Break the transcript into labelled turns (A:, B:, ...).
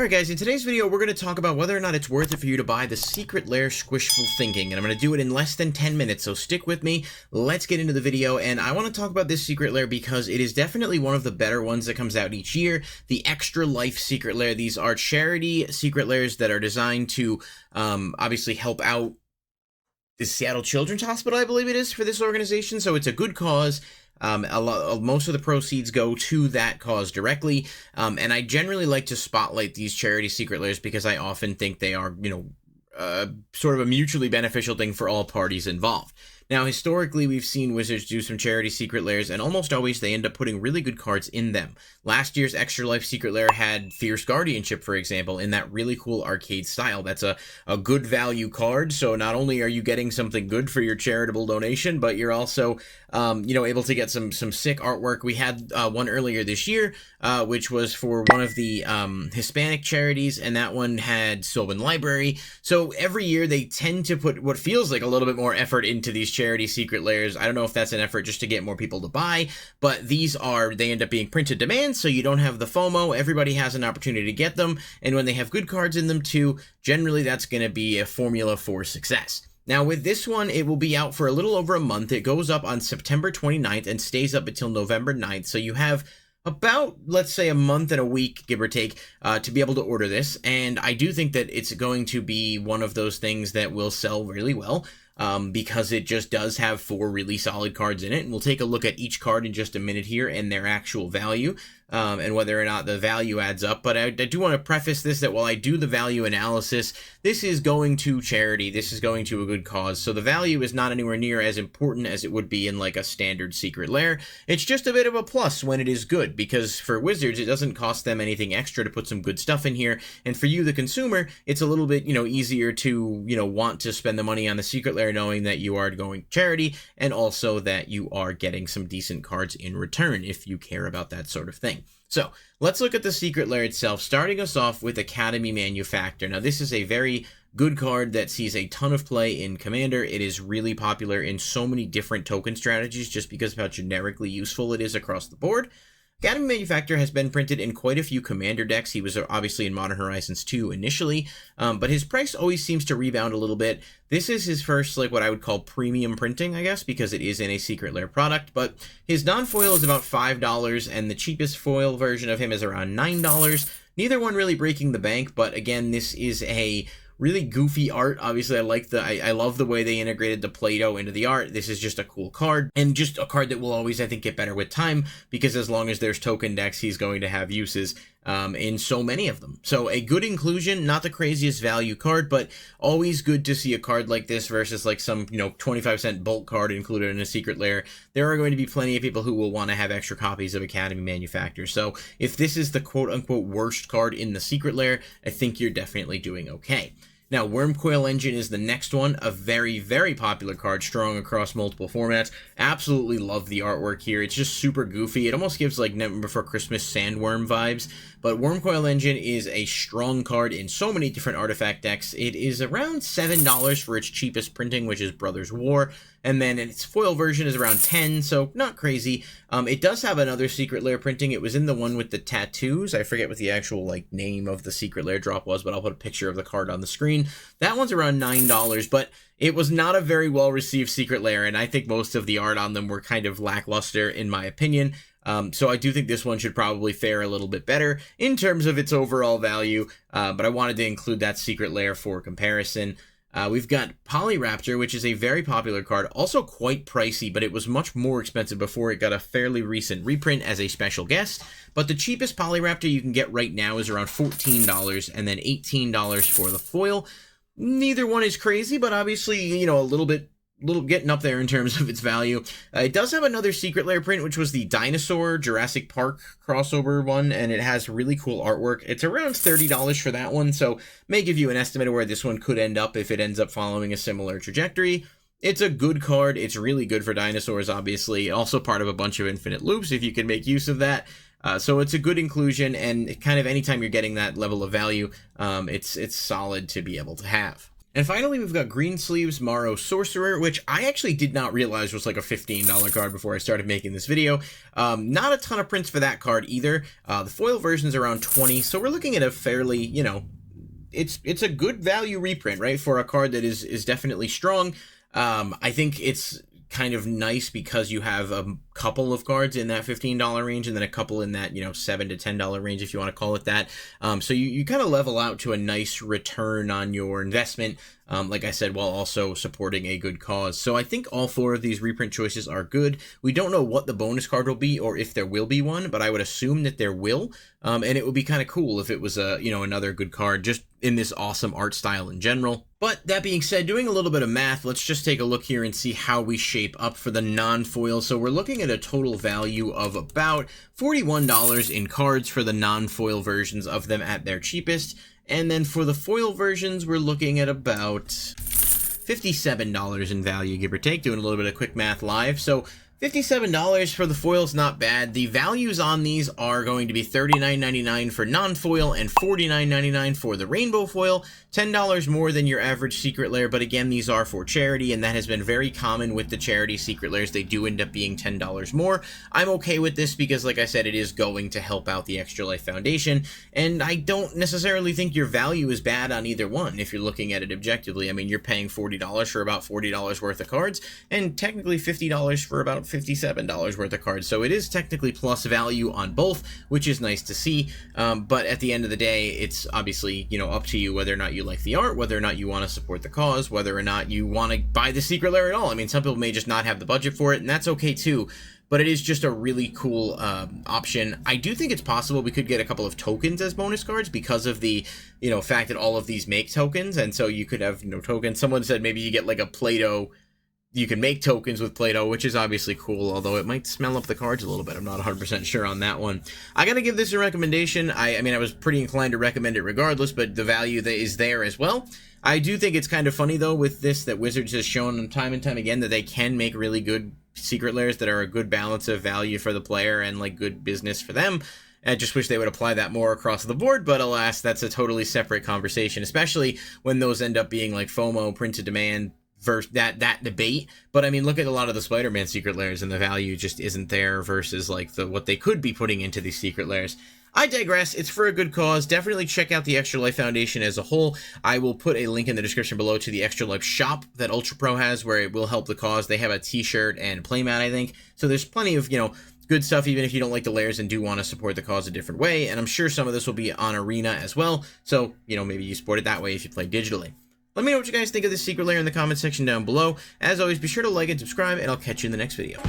A: Alright guys, in today's video we're going to talk about whether or not it's worth it for you to buy the Secret Lair Squishful Thinking, and I'm going to do it in less than 10 minutes, so stick with me. Let's get into the video, and I want to talk about this Secret Lair because it is definitely one of the better ones that comes out each year. The Extra Life Secret Lair. These are charity Secret Lairs that are designed to obviously help out the Seattle Children's Hospital, I believe it is, for this organization, so it's a good cause. Most of the proceeds go to that cause directly, and I generally like to spotlight these charity Secret Lairs because I often think they are, sort of a mutually beneficial thing for all parties involved. Now, historically, we've seen Wizards do some charity Secret Lairs, and almost always they end up putting really good cards in them. Last year's Extra Life Secret Lair had Fierce Guardianship, for example, in that really cool arcade style. That's a good value card, so not only are you getting something good for your charitable donation, but you're also, able to get some sick artwork. We had one earlier this year, which was for one of the Hispanic charities, and that one had Sylvan Library. So every year they tend to put what feels like a little bit more effort into these charity Secret Lairs. I don't know if that's an effort just to get more people to buy, but they end up being printed demand, so you don't have the FOMO. Everybody has an opportunity to get them, and when they have good cards in them too, generally that's going to be a formula for success. Now, with this one, it will be out for a little over a month. It goes up on September 29th and stays up until November 9th, so you have about, let's say, a month and a week, give or take, to be able to order this, and I do think that it's going to be one of those things that will sell really well, because it just does have 4 really solid cards in it, and we'll take a look at each card in just a minute here and their actual value, and whether or not the value adds up. But I do want to preface this that while I do the value analysis, this is going to charity, this is going to a good cause, so the value is not anywhere near as important as it would be in like a standard Secret Lair. It's just a bit of a plus when it is good, because for Wizards it doesn't cost them anything extra to put some good stuff in here, and for you, the consumer, it's a little bit, easier to, want to spend the money on the Secret Lair knowing that you are going charity, and also that you are getting some decent cards in return if you care about that sort of thing. So, let's look at the Secret Lair itself, starting us off with Academy Manufactor. Now, this is a very good card that sees a ton of play in Commander. It is really popular in so many different token strategies just because of how generically useful it is across the board. Academy Manufactor has been printed in quite a few Commander decks. He was obviously in Modern Horizons 2 initially, but his price always seems to rebound a little bit. This is his first, what I would call premium printing, I guess, because it is in a Secret Lair product, but his non-foil is about $5, and the cheapest foil version of him is around $9. Neither one really breaking the bank, but again, this is a really goofy art. Obviously, I love the way they integrated the Play-Doh into the art. This is just a cool card, and just a card that will always, I think, get better with time, because as long as there's token decks, he's going to have uses in so many of them. So a good inclusion, not the craziest value card, but always good to see a card like this versus some 25-cent bulk card included in a Secret Lair. There are going to be plenty of people who will want to have extra copies of Academy Manufactor. So if this is the quote-unquote worst card in the Secret Lair, I think you're definitely doing okay. Now, Wormcoil Engine is the next one, a very, very popular card, strong across multiple formats. Absolutely love the artwork here. It's just super goofy. It almost gives, Nightmare Before Christmas Sandworm vibes. But Wormcoil Engine is a strong card in so many different artifact decks. It is around $7 for its cheapest printing, which is Brothers War. And then its foil version is around $10, so not crazy. It does have another Secret Lair printing. It was in the one with the tattoos. I forget what the actual name of the Secret Lair drop was, but I'll put a picture of the card on the screen. That one's around $9, but it was not a very well-received Secret Lair, and I think most of the art on them were kind of lackluster, in my opinion. So I do think this one should probably fare a little bit better in terms of its overall value, but I wanted to include that Secret Lair for comparison. We've got Polyraptor, which is a very popular card, also quite pricey, but it was much more expensive before it got a fairly recent reprint as a special guest. But the cheapest Polyraptor you can get right now is around $14, and then $18 for the foil. Neither one is crazy, but obviously, a little getting up there in terms of its value. It does have another Secret Lair print, which was the Dinosaur Jurassic Park crossover one, and it has really cool artwork. It's around $30 for that one, so may give you an estimate of where this one could end up if it ends up following a similar trajectory. It's a good card. It's really good for dinosaurs, obviously. Also part of a bunch of infinite loops, if you can make use of that. So it's a good inclusion, and kind of anytime you're getting that level of value, it's solid to be able to have. And finally, we've got Greensleeves Morrow Sorcerer, which I actually did not realize was like a $15 card before I started making this video. Not a ton of prints for that card either. The foil version's around 20, so we're looking at a fairly, you know, it's a good value reprint, right, for a card that is definitely strong. I think it's kind of nice because you have a couple of cards in that $15 range and then a couple in that, you know, $7 to $10 range, if you want to call it that. So you kind of level out to a nice return on your investment, like I said, while also supporting a good cause. So I think all four of these reprint choices are good. We don't know what the bonus card will be or if there will be one, but I would assume that there will. And it would be kind of cool if it was another good card just in this awesome art style in general. But that being said, doing a little bit of math, let's just take a look here and see how we shape up for the non-foil. So we're looking at a total value of about $41 in cards for the non-foil versions of them at their cheapest. And then for the foil versions, we're looking at about $57 in value, give or take, doing a little bit of quick math live. So $57 for the foil's not bad. The values on these are going to be $39.99 for non-foil and $49.99 for the rainbow foil. $10 more than your average secret lair, but again, these are for charity, and that has been very common with the charity secret lairs. They do end up being $10 more. I'm okay with this because, like I said, it is going to help out the Extra Life Foundation, and I don't necessarily think your value is bad on either one if you're looking at it objectively. I mean, you're paying $40 for about $40 worth of cards, and technically $50 for about $57 worth of cards, so it is technically plus value on both, which is nice to see. But at the end of the day, it's obviously, you know, up to you whether or not you like the art, whether or not you want to support the cause, whether or not you want to buy the secret lair at all. I mean, some people may just not have the budget for it, and that's okay too. But it is just a really cool option. I do think it's possible we could get a couple of tokens as bonus cards because of the, you know, fact that all of these make tokens, and so you could have, you know, tokens. Someone said maybe you get like a Play-Doh. You can make tokens with Play-Doh, which is obviously cool, although it might smell up the cards a little bit. I'm not 100% sure on that one. I gotta give this a recommendation. I mean, I was pretty inclined to recommend it regardless, but the value that is there as well. I do think it's kind of funny, though, with this, that Wizards has shown time and time again that they can make really good secret lairs that are a good balance of value for the player and, like, good business for them. I just wish they would apply that more across the board, but alas, that's a totally separate conversation, especially when those end up being, like, FOMO, print to demand, versus that debate. But I mean, look at a lot of the Spider-Man secret lairs and the value just isn't there versus like what they could be putting into these secret lairs. I digress. It's for a good cause. Definitely check out the Extra Life Foundation as a whole. I will put a link in the description below to the Extra Life shop that Ultra Pro has, where it will help the cause. They have a t-shirt and playmat, I think. So there's plenty of, you know, good stuff, even if you don't like the lairs and do want to support the cause a different way. And I'm sure some of this will be on Arena as well. So, you know, maybe you support it that way if you play digitally. Let me know what you guys think of this secret lair in the comment section down below. As always, be sure to like and subscribe, and I'll catch you in the next video.